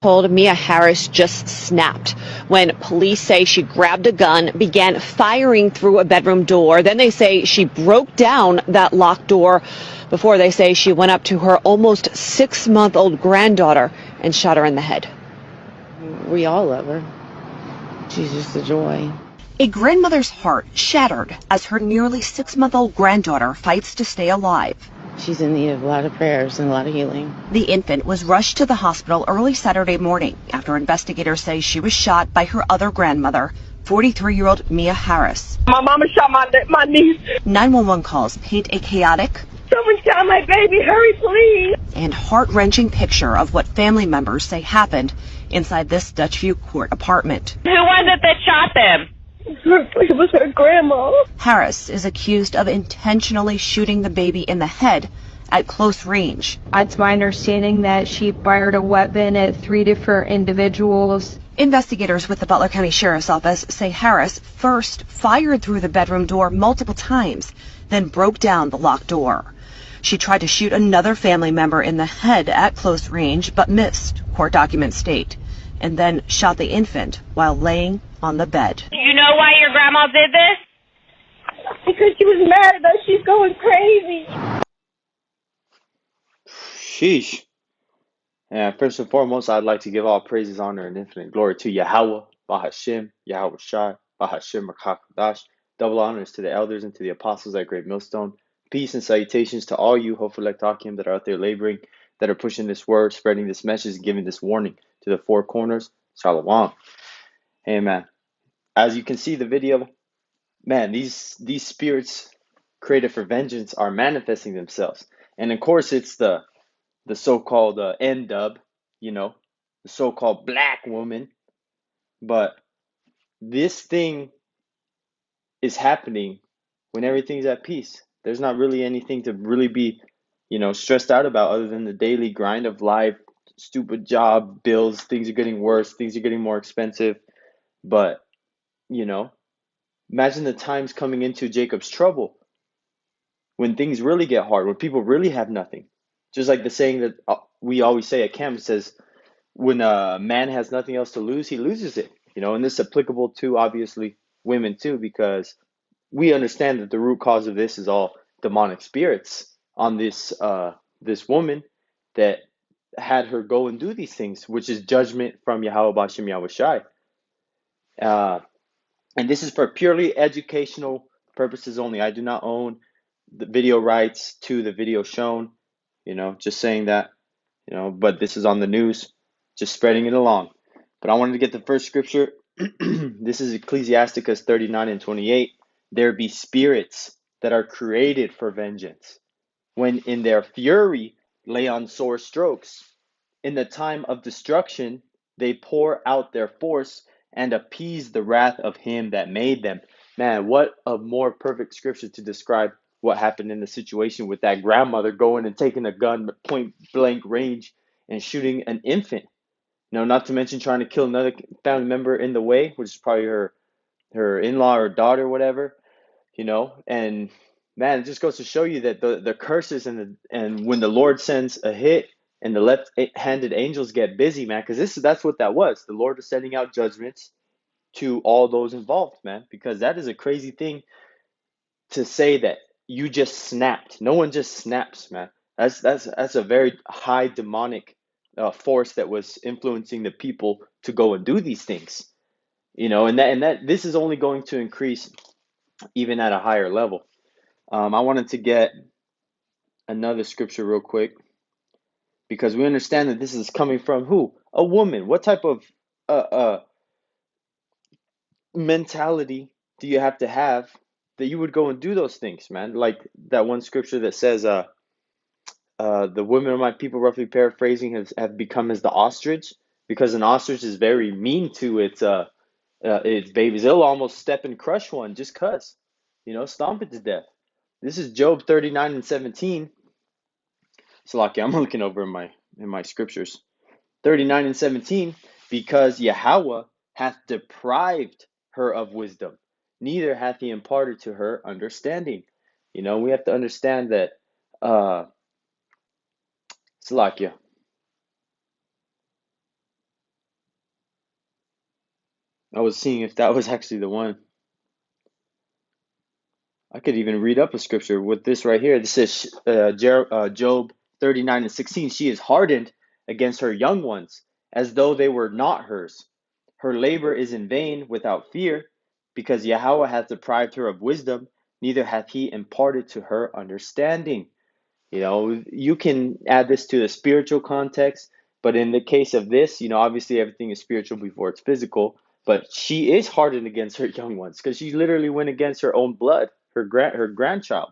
6-month-old Mia Harris just snapped when police say she grabbed a gun, began firing through a bedroom door. Then they say she broke down that locked door before they say she went up to her almost 6-month-old granddaughter and shot her in the head. We all love her. She's just a joy. A grandmother's heart shattered as her nearly 6-month-old granddaughter fights to stay alive. She's in need of a lot of prayers and a lot of healing. The infant was rushed to the hospital early Saturday morning after investigators say she was shot by her other grandmother, 43-year-old Mia Harris. My mama shot my niece. 911 calls paint a chaotic, Someone shot my baby. Hurry, please. and heart-wrenching picture of what family members say happened inside this Dutchview Court apartment. Who was it that shot them? It was her grandma. Harris is accused of intentionally shooting the baby in the head at close range. It's my understanding that she fired a weapon at 3 different individuals. Investigators with the Butler County Sheriff's Office say Harris first fired through the bedroom door multiple times, then broke down the locked door. She tried to shoot another family member in the head at close range, but missed, court documents state, and then shot the infant while laying on the bed. Do you know why your grandma did this? Because she was mad at us. She's going crazy. Sheesh. And first and foremost, I'd like to give all praises, honor, and infinite glory to Yahweh, Bahashem, Yahweh Shai, Bahashem, Makakadash. Double honors to the elders and to the apostles at Great Millstone. Peace and salutations to all you Hophelektakim that are out there laboring, that are pushing this word, spreading this message, and giving this warning to the four corners. Shalom. Hey, man. As you can see the video, man, these spirits created for vengeance are manifesting themselves. And of course, it's the so-called N-dub, the so-called black woman. But this thing is happening when everything's at peace. There's not really anything to really be, stressed out about other than the daily grind of life, stupid job, bills, things are getting worse, things are getting more expensive. But, imagine the times coming into Jacob's trouble when things really get hard, when people really have nothing. Just like the saying that we always say at camp, says, when a man has nothing else to lose, he loses it. And this is applicable to, obviously, women too, because we understand that the root cause of this is all demonic spirits on this woman that had her go and do these things, which is judgment from Yahweh Bashem Yahweh Shai. And this is for purely educational purposes only. I do not own the video rights to the video shown, just saying that, but this is on the news, just spreading it along. But I wanted to get the first scripture. This is Ecclesiasticus 39:28. There be spirits that are created for vengeance, when in their fury lay on sore strokes. In the time of destruction, they pour out their force and appease the wrath of him that made them. Man, what a more perfect scripture to describe what happened in the situation with that grandmother going and taking a gun at point blank range and shooting an infant. Not to mention trying to kill another family member in the way, which is probably her in-law or daughter, whatever, and man, it just goes to show you that the curses and when the Lord sends a hit and the left-handed angels get busy, man, because that's what that was. The Lord is sending out judgments to all those involved, man, because that is a crazy thing to say that you just snapped. No one just snaps, man. That's a very high demonic force that was influencing the people to go and do these things, and that this is only going to increase even at a higher level. I wanted to get another scripture real quick because we understand that this is coming from who? A woman. What type of mentality do you have to have that you would go and do those things, man? Like that one scripture that says, the women of my people, roughly paraphrasing, have become as the ostrich, because an ostrich is very mean to its babies. It'll almost step and crush one just cause, stomp it to death. This is Job 39:17. So lucky, I'm looking over in my scriptures. 39:17, because Yahweh hath deprived her of wisdom, neither hath he imparted to her understanding. We have to understand that Salakia. I was seeing if that was actually the one. I could even read up a scripture with this right here. This is Job 39:16. She is hardened against her young ones, as though they were not hers. Her labor is in vain without fear, because Yahweh hath deprived her of wisdom, neither hath he imparted to her understanding. You know, you can add this to the spiritual context, but in the case of this, you know, obviously everything is spiritual before it's physical. But she is hardened against her young ones because she literally went against her own blood, her grandchild,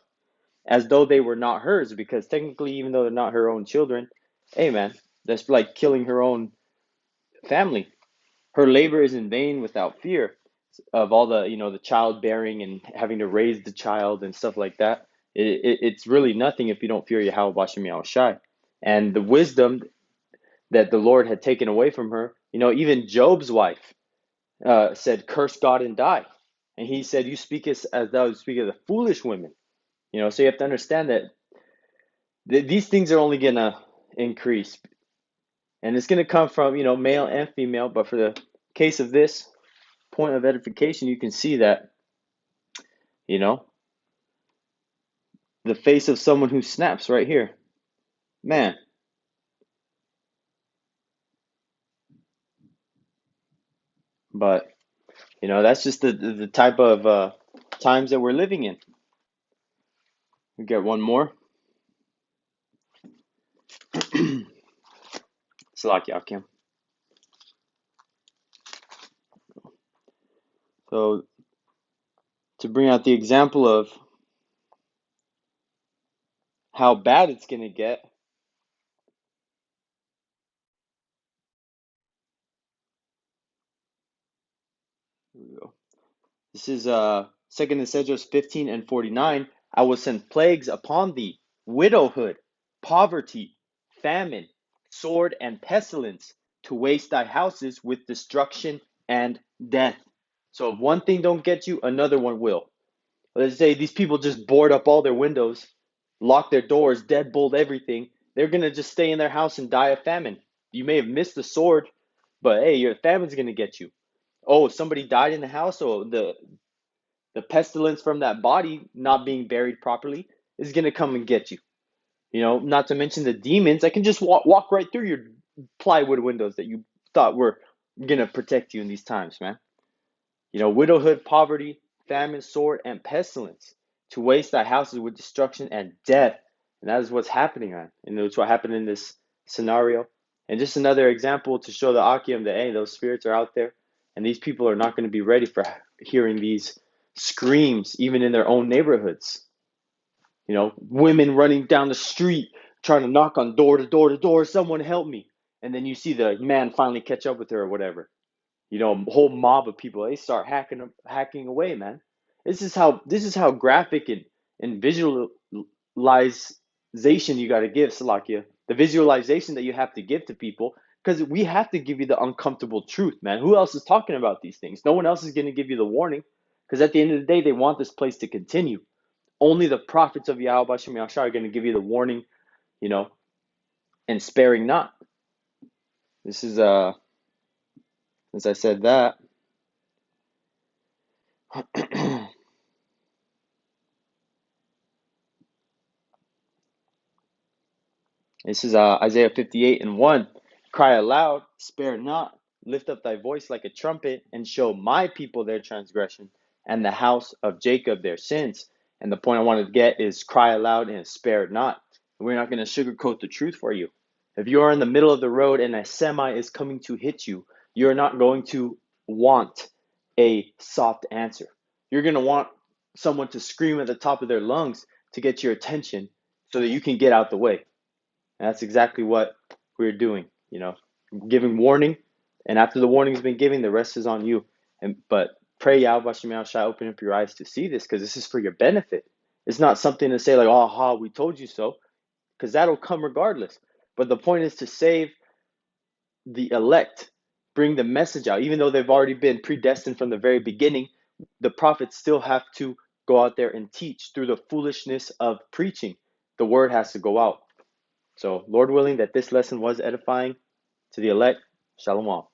as though they were not hers. Because technically, even though they're not her own children, hey man, that's like killing her own family. Her labor is in vain without fear of all the, you know, the childbearing and having to raise the child and stuff like that. It's really nothing if you don't fear Yahweh Bashem Yahushai. And the wisdom that the Lord had taken away from her, you know, even Job's wife said, curse God and die. And he said, you speak as thou speak of the foolish women. You know, so you have to understand that these things are only going to increase. And it's going to come from, you know, male and female. But for the case of this point of edification, you can see that, you know, the face of someone who snaps right here. Man. But, you know, that's just the type of times that we're living in. We get one more. Salaki Akim. So, to bring out the example of how bad it's going to get, here we go. This is 2nd Esdras 15:49. I will send plagues upon thee, widowhood, poverty, famine, sword, and pestilence, to waste thy houses with destruction and death. So if one thing don't get you, another one will. Let's say these people just board up all their windows, lock their doors, deadbolt everything. They're gonna just stay in their house and die of famine. You may have missed the sword, but hey, your famine's gonna get you. Oh, somebody died in the house, so the pestilence from that body not being buried properly is gonna come and get you. You know, not to mention the demons that can just walk right through your plywood windows that you thought were gonna protect you in these times, man. You know, widowhood, poverty, famine, sword, and pestilence, to waste thy houses with destruction and death. And that is what's happening, man. And it's what happened in this scenario. And just another example to show the Akim that, hey, those spirits are out there. And these people are not going to be ready for hearing these screams, even in their own neighborhoods. You know, women running down the street, trying to knock on door to door to door, someone help me. And then you see the man finally catch up with her or whatever. You know, a whole mob of people, they start hacking away, man. This is how graphic and visualization you got to give, Salakia. The visualization that you have to give to people, because we have to give you the uncomfortable truth, man. Who else is talking about these things? No one else is going to give you the warning, because at the end of the day, they want this place to continue. Only the prophets of Yahweh Bashem Yahshua are going to give you the warning, you know, and sparing not. This is as I said that. This is Isaiah 58:1. Cry aloud, spare not, lift up thy voice like a trumpet, and show my people their transgression, and the house of Jacob their sins. And the point I wanted to get is cry aloud and spare not. We're not going to sugarcoat the truth for you. If you are in the middle of the road and a semi is coming to hit you, you're not going to want a soft answer. You're going to want someone to scream at the top of their lungs to get your attention so that you can get out the way. And that's exactly what we're doing, you know, giving warning. And after the warning's been given, the rest is on you. But pray Yahweh shall open up your eyes to see this, because this is for your benefit. It's not something to say like, oh, ha, we told you so, because that'll come regardless. But the point is to save the elect, bring the message out. Even though they've already been predestined from the very beginning, the prophets still have to go out there and teach through the foolishness of preaching. The word has to go out. So, Lord willing, that this lesson was edifying to the elect. Shalom.